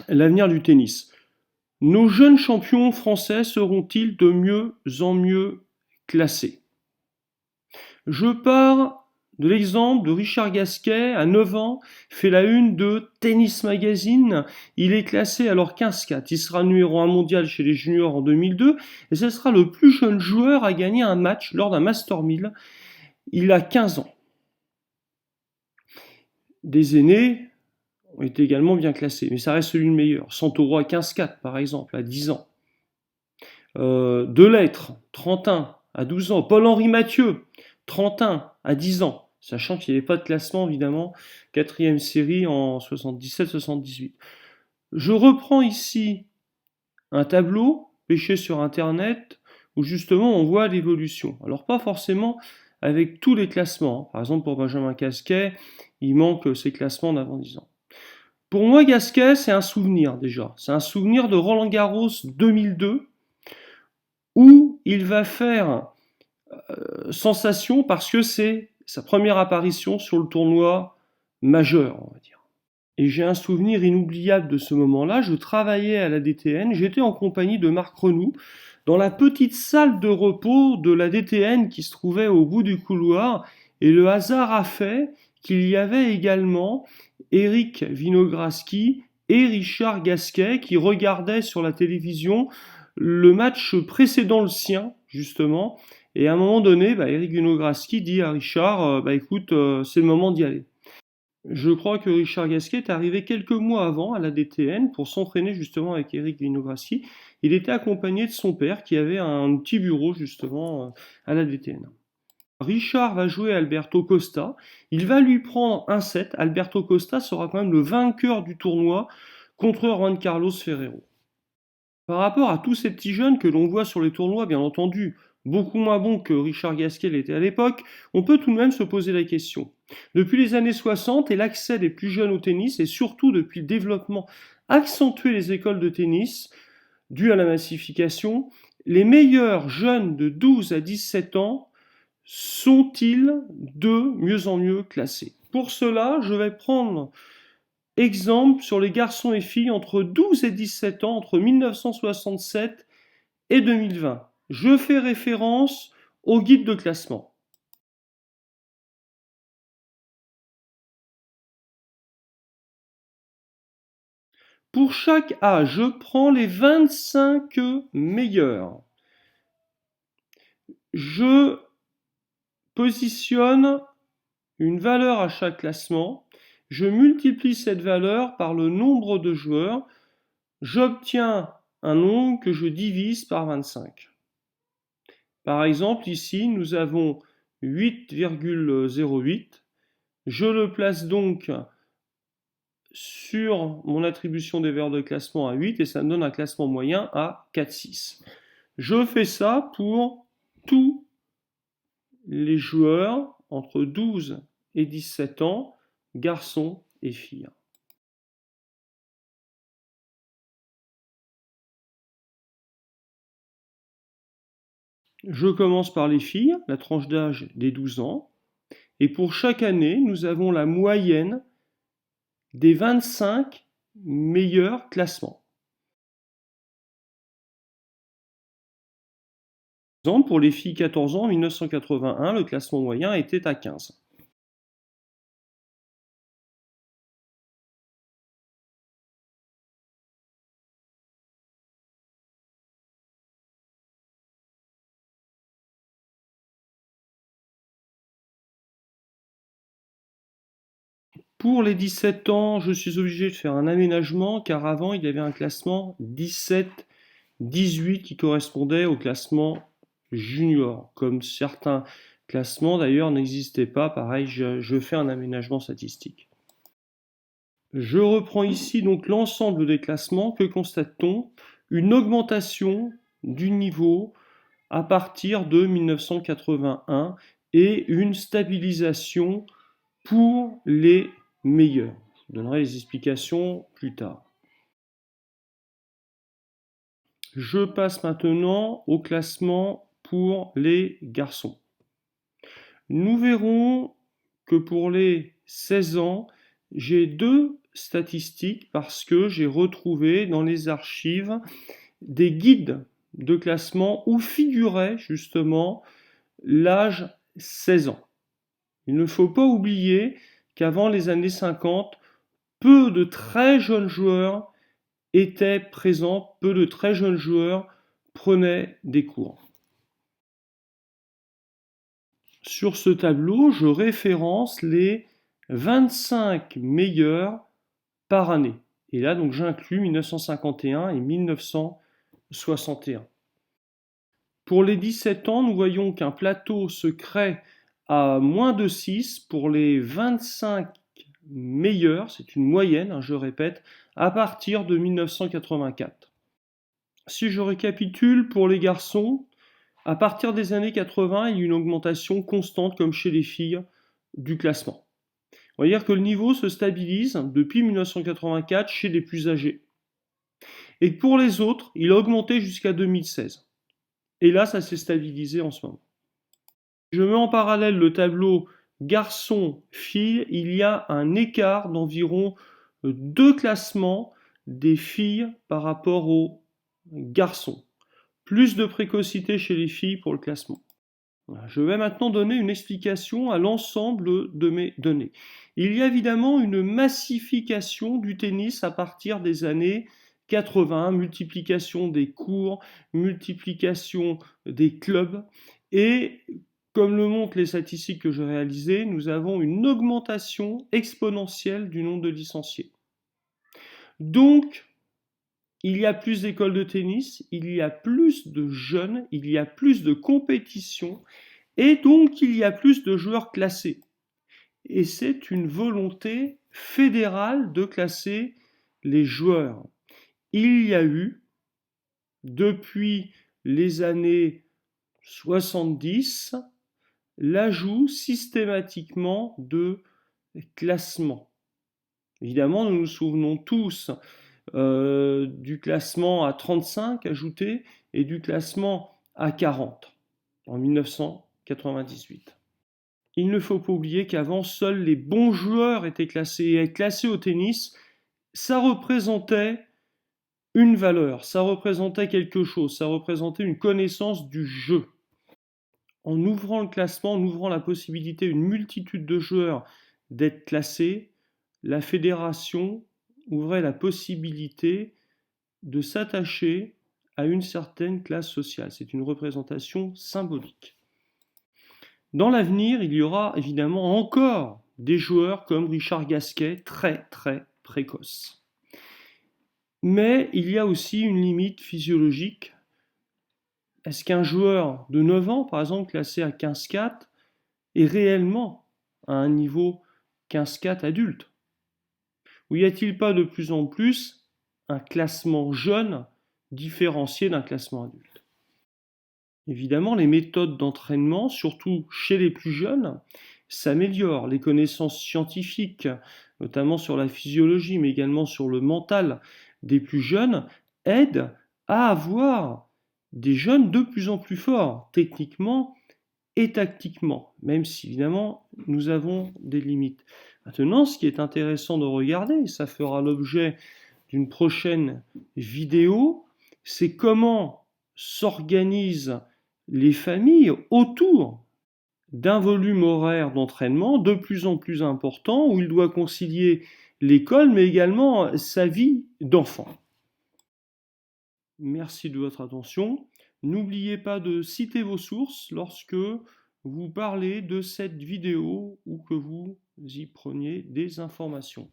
l'avenir du tennis. Nos jeunes champions français seront-ils de mieux en mieux classés? Je pars de l'exemple de Richard Gasquet, à 9 ans, fait la une de Tennis Magazine. Il est classé alors 15-4. Il sera numéro 1 mondial chez les juniors en 2002 et ce sera le plus jeune joueur à gagner un match lors d'un Master 1000. Il a 15 ans. Des aînés ont été également bien classés, mais ça reste celui le meilleur. Santoro à 15-4 par exemple, à 10 ans. Delettre, 31, à 12 ans. Paul-Henri Mathieu, 31, à 10 ans. Sachant qu'il n'y avait pas de classement, évidemment, quatrième série en 77-78. Je reprends ici un tableau pêché sur Internet où justement on voit l'évolution. Alors pas forcément avec tous les classements. Par exemple pour Benjamin Gasquet, il manque ses classements d'avant 10 ans. Pour moi, Gasquet, c'est un souvenir déjà. C'est un souvenir de Roland Garros 2002 où il va faire sensation parce que c'est sa première apparition sur le tournoi majeur, on va dire. Et j'ai un souvenir inoubliable de ce moment-là. Je travaillais à la DTN, j'étais en compagnie de Marc Renoux dans la petite salle de repos de la DTN qui se trouvait au bout du couloir. Et le hasard a fait qu'il y avait également Éric Winograski et Richard Gasquet qui regardaient sur la télévision le match précédant le sien, justement. Et à un moment donné, Éric Winograski dit à Richard, écoute, c'est le moment d'y aller. Je crois que Richard Gasquet est arrivé quelques mois avant à la DTN pour s'entraîner justement avec Éric Winograski. Il était accompagné de son père qui avait un petit bureau justement à la DTN. Richard va jouer Alberto Costa. Il va lui prendre un set. Alberto Costa sera quand même le vainqueur du tournoi contre Juan Carlos Ferrero. Par rapport à tous ces petits jeunes que l'on voit sur les tournois, bien entendu, beaucoup moins bons que Richard Gasquet l'était à l'époque, on peut tout de même se poser la question. Depuis les années 60 et l'accès des plus jeunes au tennis, et surtout depuis le développement accentué des écoles de tennis, dû à la massification, les meilleurs jeunes de 12 à 17 ans sont-ils de mieux en mieux classés? Pour cela, je vais prendre exemple sur les garçons et filles entre 12 et 17 ans entre 1967 et 2020. Je fais référence au guide de classement. Pour chaque âge, je prends les 25 meilleurs. Je positionne une valeur à chaque classement. Je multiplie cette valeur par le nombre de joueurs. J'obtiens un nombre que je divise par 25. Par exemple, ici, nous avons 8,08. Je le place donc sur mon attribution des valeurs de classement à 8 et ça me donne un classement moyen à 4,6. Je fais ça pour tous les joueurs entre 12 et 17 ans, garçons et filles. Je commence par les filles, la tranche d'âge des 12 ans, et pour chaque année, nous avons la moyenne des 25 meilleurs classements. Par exemple, pour les filles 14 ans, en 1981, le classement moyen était à 15. Pour les 17 ans, je suis obligé de faire un aménagement car avant il y avait un classement 17-18 qui correspondait au classement junior. Comme certains classements d'ailleurs n'existaient pas, pareil, je fais un aménagement statistique. Je reprends ici donc l'ensemble des classements. Que constate-t-on? Une augmentation du niveau à partir de 1981 et une stabilisation pour les meilleurs. Je vous donnerai les explications plus tard. Je passe maintenant au classement pour les garçons. Nous verrons que pour les 16 ans, j'ai deux statistique parce que j'ai retrouvé dans les archives des guides de classement où figurait justement l'âge 16 ans. Il ne faut pas oublier qu'avant les années 50, peu de très jeunes joueurs étaient présents, peu de très jeunes joueurs prenaient des cours. Sur ce tableau, je référence les 25 meilleurs par année. Et là, donc, j'inclus 1951 et 1961. Pour les 17 ans, nous voyons qu'un plateau se crée à moins de 6 pour les 25 meilleurs, c'est une moyenne, je répète, à partir de 1984. Si je récapitule pour les garçons, à partir des années 80, il y a une augmentation constante, comme chez les filles, du classement. On va dire que le niveau se stabilise depuis 1984 chez les plus âgés. Et pour les autres, il a augmenté jusqu'à 2016. Et là, ça s'est stabilisé en ce moment. Je mets en parallèle le tableau garçons-filles. Il y a un écart d'environ 2 classements des filles par rapport aux garçons. Plus de précocité chez les filles pour le classement. Je vais maintenant donner une explication à l'ensemble de mes données. Il y a évidemment une massification du tennis à partir des années 80, multiplication des cours, multiplication des clubs, et comme le montrent les statistiques que j'ai réalisées, nous avons une augmentation exponentielle du nombre de licenciés. Donc, il y a plus d'écoles de tennis, il y a plus de jeunes, il y a plus de compétition, et donc il y a plus de joueurs classés. Et c'est une volonté fédérale de classer les joueurs. Il y a eu, depuis les années 70, l'ajout systématiquement de classements. Évidemment, nous nous souvenons tous du classement à 35 ajouté et du classement à 40 en 1998. Il ne faut pas oublier qu'avant, seuls les bons joueurs étaient classés. Et être classé au tennis, ça représentait une valeur, ça représentait quelque chose, ça représentait une connaissance du jeu. En ouvrant le classement, en ouvrant la possibilité à une multitude de joueurs d'être classés, la fédération ouvrait la possibilité de s'attacher à une certaine classe sociale. C'est une représentation symbolique. Dans l'avenir, il y aura évidemment encore des joueurs comme Richard Gasquet, très très précoces. Mais il y a aussi une limite physiologique. Est-ce qu'un joueur de 9 ans, par exemple, classé à 15-4, est réellement à un niveau 15-4 adulte? Ou y a-t-il pas de plus en plus un classement jeune différencié d'un classement adulte? Évidemment, les méthodes d'entraînement, surtout chez les plus jeunes, s'améliorent. Les connaissances scientifiques, notamment sur la physiologie, mais également sur le mental des plus jeunes, aident à avoir des jeunes de plus en plus forts, techniquement et tactiquement, même si évidemment nous avons des limites. Maintenant, ce qui est intéressant de regarder, et ça fera l'objet d'une prochaine vidéo, c'est comment s'organisent les familles autour d'un volume horaire d'entraînement de plus en plus important où il doit concilier l'école mais également sa vie d'enfant. Merci de votre attention. N'oubliez pas de citer vos sources lorsque vous parlez de cette vidéo ou que vous y preniez des informations.